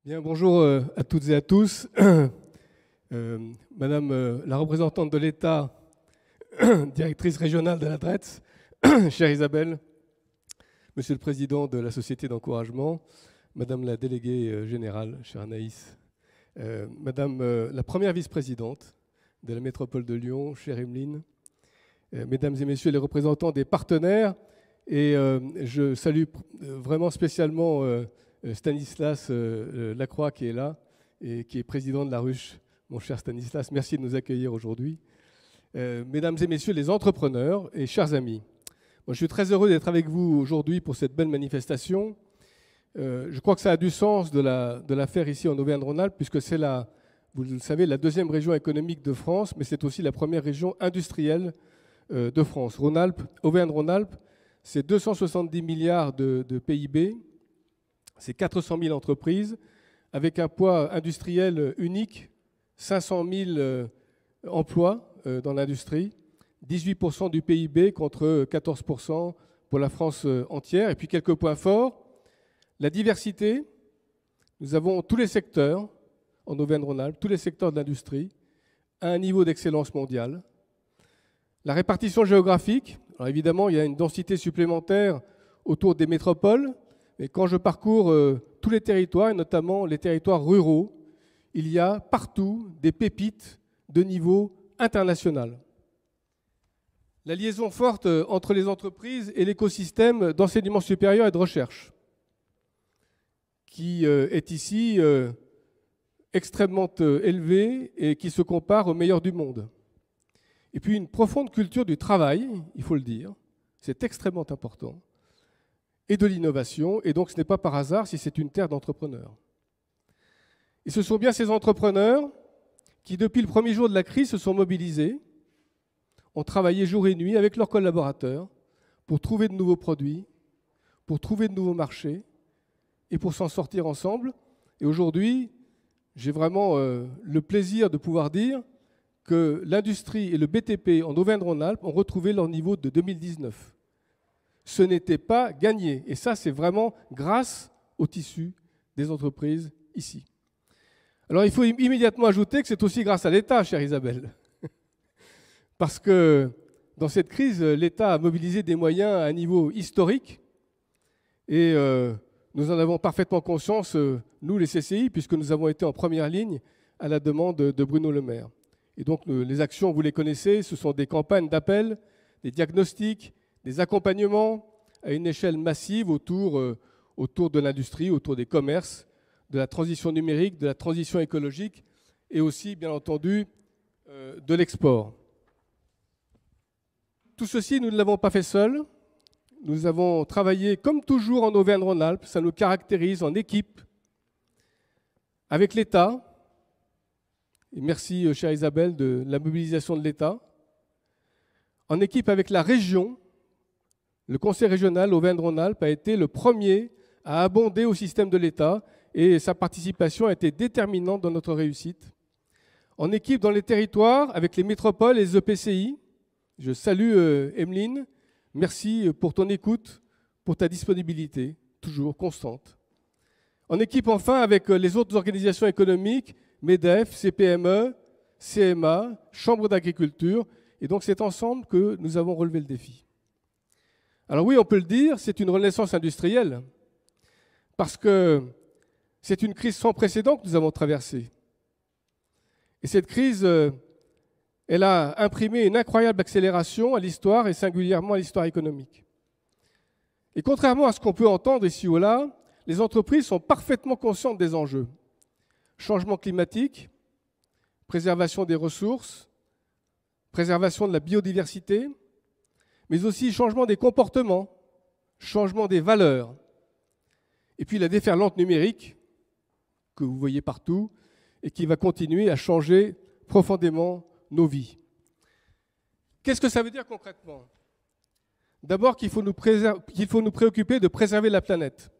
Bien, bonjour à toutes et à tous. Madame la représentante de l'État, directrice régionale de la DRETS, chère Isabelle, Monsieur le Président de la Société d'encouragement, Madame la déléguée générale, chère Anaïs, Madame la première vice-présidente de la métropole de Lyon, chère Emeline, Mesdames et Messieurs les représentants des partenaires, et je salue vraiment spécialement Stanislas Lacroix qui est là et qui est président de la Ruche. Mon cher Stanislas, merci de nous accueillir aujourd'hui. Mesdames et Messieurs les entrepreneurs et chers amis, moi, je suis très heureux d'être avec vous aujourd'hui pour cette belle manifestation. Je crois que ça a du sens de la faire ici en Auvergne-Rhône-Alpes, puisque c'est vous le savez, la deuxième région économique de France, mais c'est aussi la première région industrielle de France. Rhône-Alpes, Auvergne-Rhône-Alpes, c'est 270 milliards de PIB, c'est 400 000 entreprises, avec un poids industriel unique, 500 000 emplois dans l'industrie, 18% du PIB contre 14% pour la France entière. Et puis quelques points forts, la diversité, nous avons tous les secteurs en Auvergne-Rhône-Alpes, tous les secteurs de l'industrie, à un niveau d'excellence mondiale. La répartition géographique, alors évidemment il y a une densité supplémentaire autour des métropoles, mais quand je parcours tous les territoires, et notamment les territoires ruraux, il y a partout des pépites de niveau international. La liaison forte entre les entreprises et l'écosystème d'enseignement supérieur et de recherche, qui est ici extrêmement élevé et qui se compare au meilleur du monde. Et puis une profonde culture du travail, il faut le dire, c'est extrêmement important, et de l'innovation, et donc ce n'est pas par hasard si c'est une terre d'entrepreneurs. Et ce sont bien ces entrepreneurs qui, depuis le premier jour de la crise, se sont mobilisés, ont travaillé jour et nuit avec leurs collaborateurs pour trouver de nouveaux produits, pour trouver de nouveaux marchés, et pour s'en sortir ensemble. Et aujourd'hui, j'ai vraiment le plaisir de pouvoir dire que l'industrie et le BTP en Auvergne-Rhône-Alpes ont retrouvé leur niveau de 2019. Ce n'était pas gagné. Et ça, c'est vraiment grâce au tissu des entreprises ici. Alors, il faut immédiatement ajouter que c'est aussi grâce à l'État, chère Isabelle. Parce que dans cette crise, l'État a mobilisé des moyens à un niveau historique. Et nous en avons parfaitement conscience, nous, les CCI, puisque nous avons été en première ligne à la demande de Bruno Le Maire. Et donc, les actions, vous les connaissez, ce sont des campagnes d'appel, des diagnostics, des accompagnements à une échelle massive autour de l'industrie, autour des commerces, de la transition numérique, de la transition écologique et aussi, bien entendu, de l'export. Tout ceci, nous ne l'avons pas fait seuls. Nous avons travaillé, comme toujours en Auvergne-Rhône-Alpes, ça nous caractérise en équipe, avec l'État. Et merci, chère Isabelle, de la mobilisation de l'État. En équipe avec la région, le Conseil régional Auvergne-Rhône-Alpes a été le premier à abonder au système de l'État et sa participation a été déterminante dans notre réussite. En équipe dans les territoires, avec les métropoles et les EPCI, je salue Emeline, merci pour ton écoute, pour ta disponibilité, toujours constante. En équipe enfin avec les autres organisations économiques, MEDEF, CPME, CMA, Chambre d'agriculture, et donc c'est ensemble que nous avons relevé le défi. Alors oui, on peut le dire, c'est une renaissance industrielle, parce que c'est une crise sans précédent que nous avons traversée. Et cette crise, elle a imprimé une incroyable accélération à l'histoire et singulièrement à l'histoire économique. Et contrairement à ce qu'on peut entendre ici ou là, les entreprises sont parfaitement conscientes des enjeux. Changement climatique, préservation des ressources, préservation de la biodiversité, mais aussi changement des comportements, changement des valeurs. Et puis la déferlante numérique, que vous voyez partout, et qui va continuer à changer profondément nos vies. Qu'est-ce que ça veut dire concrètement? D'abord qu'il faut nous préoccuper de préserver la planète.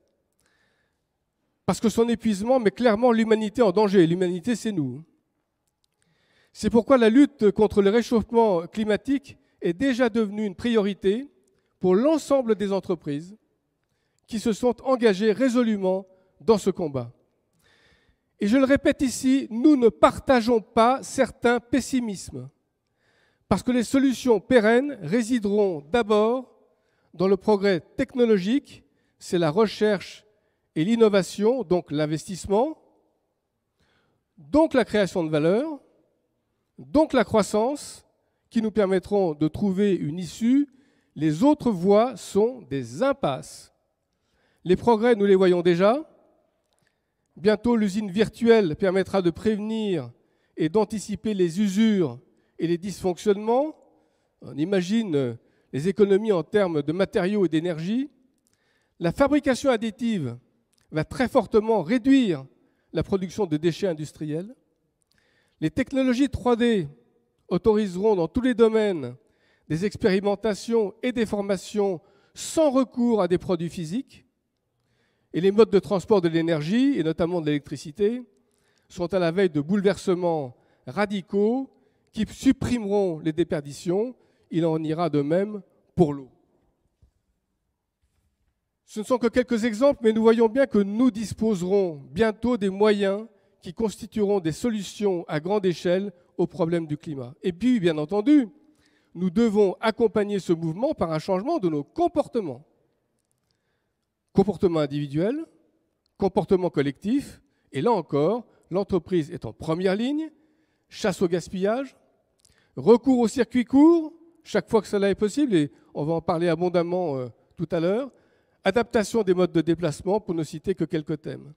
Parce que son épuisement met clairement l'humanité en danger. L'humanité, c'est nous. C'est pourquoi la lutte contre le réchauffement climatique est déjà devenue une priorité pour l'ensemble des entreprises qui se sont engagées résolument dans ce combat. Et je le répète ici, nous ne partageons pas certains pessimismes, parce que les solutions pérennes résideront d'abord dans le progrès technologique, c'est la recherche et l'innovation, donc l'investissement, donc la création de valeur, donc la croissance, qui nous permettront de trouver une issue. Les autres voies sont des impasses. Les progrès, nous les voyons déjà. Bientôt, l'usine virtuelle permettra de prévenir et d'anticiper les usures et les dysfonctionnements. On imagine les économies en termes de matériaux et d'énergie. La fabrication additive va très fortement réduire la production de déchets industriels. Les technologies 3D autoriseront dans tous les domaines des expérimentations et des formations sans recours à des produits physiques. Et les modes de transport de l'énergie, et notamment de l'électricité, sont à la veille de bouleversements radicaux qui supprimeront les déperditions. Il en ira de même pour l'eau. Ce ne sont que quelques exemples, mais nous voyons bien que nous disposerons bientôt des moyens qui constitueront des solutions à grande échelle aux problèmes du climat. Et puis, bien entendu, nous devons accompagner ce mouvement par un changement de nos comportements. Comportement individuel, comportement collectif, et là encore, l'entreprise est en première ligne, chasse au gaspillage, recours au circuit court, chaque fois que cela est possible, et on va en parler abondamment tout à l'heure, adaptation des modes de déplacement, pour ne citer que quelques thèmes.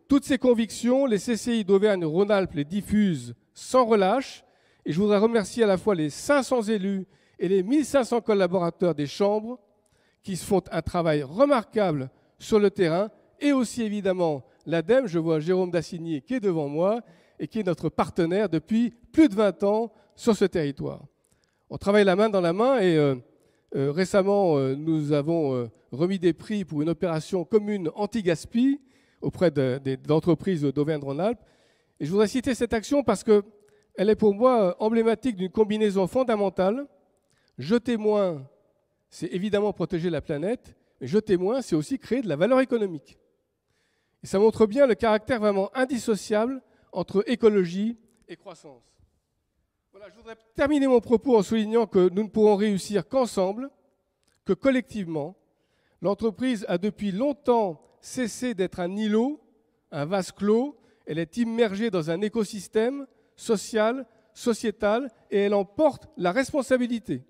Toutes ces convictions, les CCI d'Auvergne-Rhône-Alpes les diffusent sans relâche, et je voudrais remercier à la fois les 500 élus et les 1500 collaborateurs des chambres qui font un travail remarquable sur le terrain, et aussi évidemment l'ADEME. Je vois Jérôme Dassigny qui est devant moi et qui est notre partenaire depuis plus de 20 ans sur ce territoire. On travaille la main dans la main et récemment nous avons remis des prix pour une opération commune anti-gaspi auprès d'entreprises d'Auvergne-Rhône-Alpes. Et je voudrais citer cette action parce qu'elle est pour moi emblématique d'une combinaison fondamentale. Jeter moins, c'est évidemment protéger la planète, mais jeter moins, c'est aussi créer de la valeur économique. Et ça montre bien le caractère vraiment indissociable entre écologie et croissance. Voilà, je voudrais terminer mon propos en soulignant que nous ne pourrons réussir qu'ensemble, que collectivement. L'entreprise a depuis longtemps cessé d'être un îlot, un vase clos. Elle est immergée dans un écosystème social, sociétal, et elle en porte la responsabilité.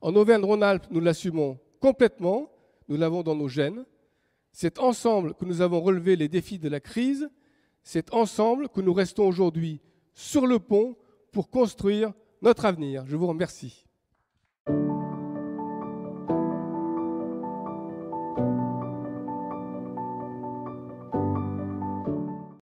En Auvergne-Rhône-Alpes, nous l'assumons complètement, nous l'avons dans nos gènes. C'est ensemble que nous avons relevé les défis de la crise. C'est ensemble que nous restons aujourd'hui sur le pont pour construire notre avenir. Je vous remercie.